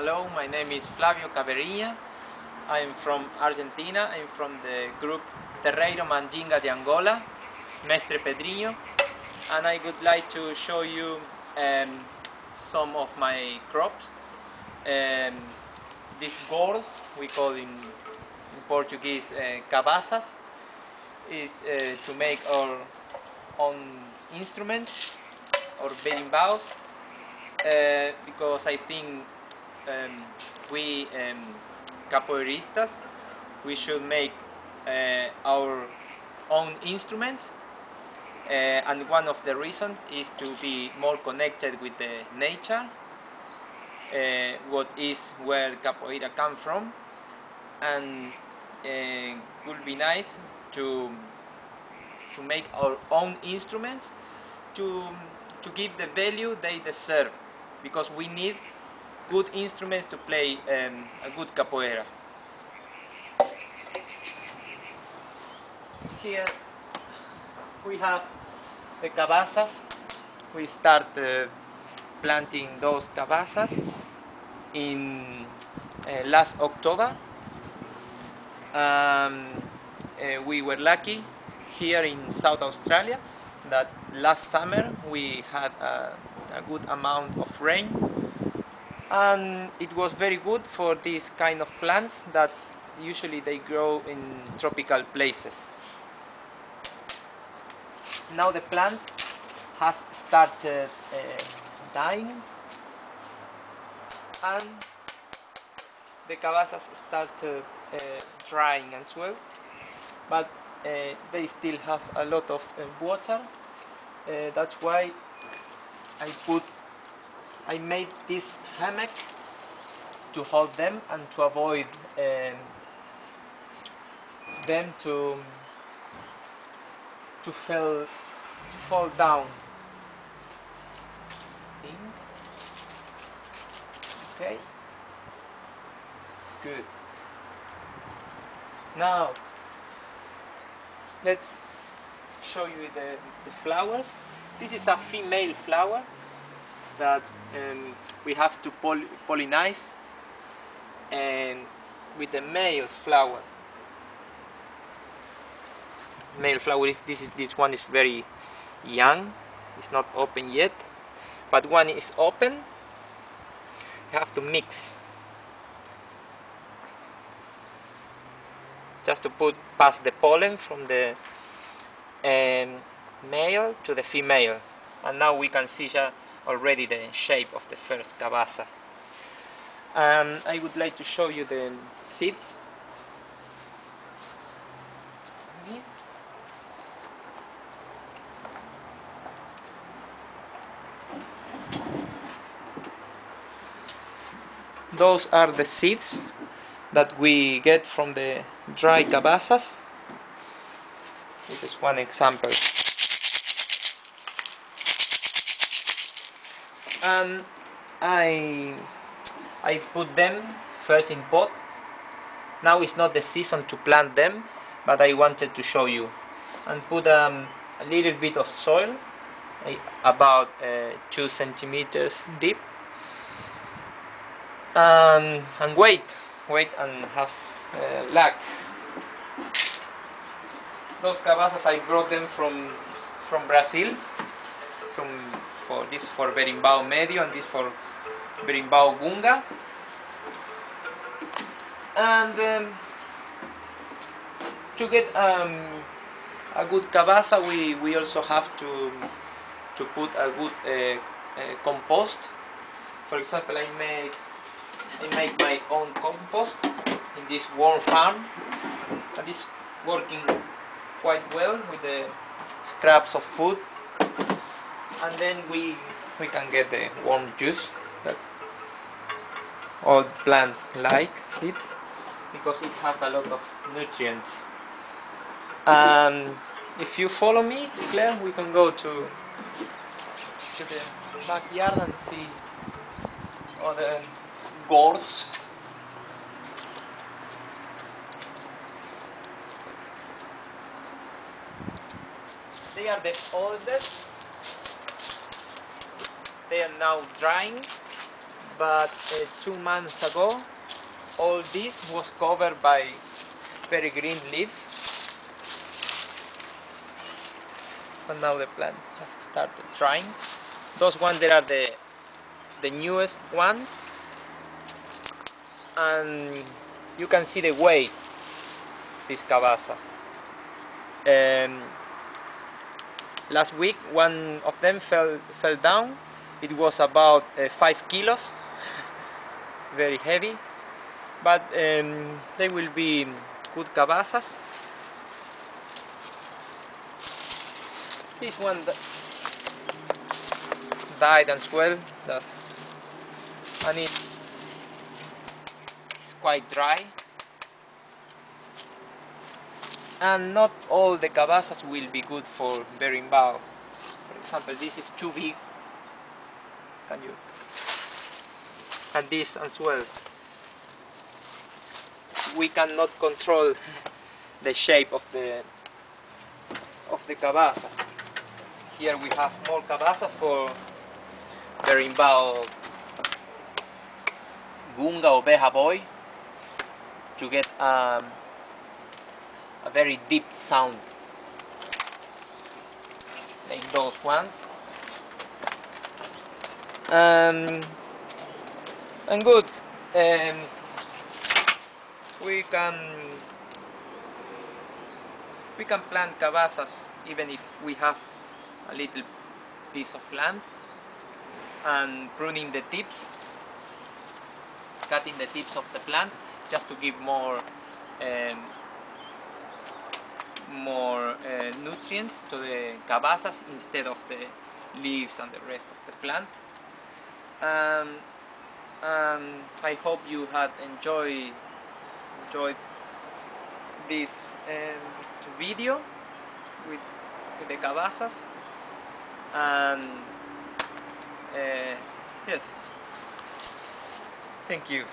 Hello, my name is Flavio Caverinha. I'm from Argentina. I'm from the group TERREIRO Mandinga de ANGOLA, Mestre Pedrinho, and I would like to show you some of my crops. These gourds, we call in Portuguese cabaças, is to make our own instruments or berimbaus, because I think we capoeiristas, we should make our own instruments, and one of the reasons is to be more connected with the nature, what is where capoeira come from, and would be nice to make our own instruments to give the value they deserve, because we need good instruments to play a good capoeira. Here we have the cabaças. We start planting those cabaças in last October. We were lucky here in South Australia that last summer we had a good amount of rain, and it was very good for these kind of plants that usually they grow in tropical places. Now the plant has started dying, and the cabaças started drying as well, but they still have a lot of water. That's why I made this hammock to hold them and to avoid them to fall down. Okay, it's good. Now let's show you the flowers. This is a female flower that we have to pollinize, and with the male flower. Male flower is this one is very young. It's not open yet, but when it's open, you have to mix just to pass the pollen from the male to the female. And now we can see already the shape of the first cabaça. I would like to show you the seeds. Those are the seeds that we get from the dry cabaças. This is one example. And I put them first in pot. Now it's not the season to plant them, but I wanted to show you. And put a little bit of soil, about 2 centimeters deep. And wait and have luck. Those cabaças I brought them from Brazil, for Berimbaus Medio, and this for Berimbaus Gunga. And to get a good cabaça, we also have to put a good compost. For example, I make my own compost in this worm farm, and it's working quite well with the scraps of food. And then we can get the worm juice that all plants like it, because it has a lot of nutrients. If you follow me, Claire, we can go to the backyard and see other gourds. They are the oldest. They are now drying. but 2 months ago all this was covered by very green leaves, and now the plant has started drying. Those ones there are the newest ones, and you can see the weight this cabasa. Last week one of them fell down. It was about 5 kilos, very heavy, but they will be good cabasas. This one died as well, and it's quite dry. And not all the cabasas will be good for Berimbaus. For example, this is too big. Can you? And this as well. We cannot control the shape of the cabasas. Here we have more cabasas for Berimbaus Gunga or Beja Boy to get a very deep sound, like those ones. And good. We can plant cabasas even if we have a little piece of land, and pruning the tips, cutting the tips of the plant just to give more nutrients to the cabasas instead of the leaves and the rest of the plant. I hope you had enjoyed this video with the cabasas, and yes, thank you.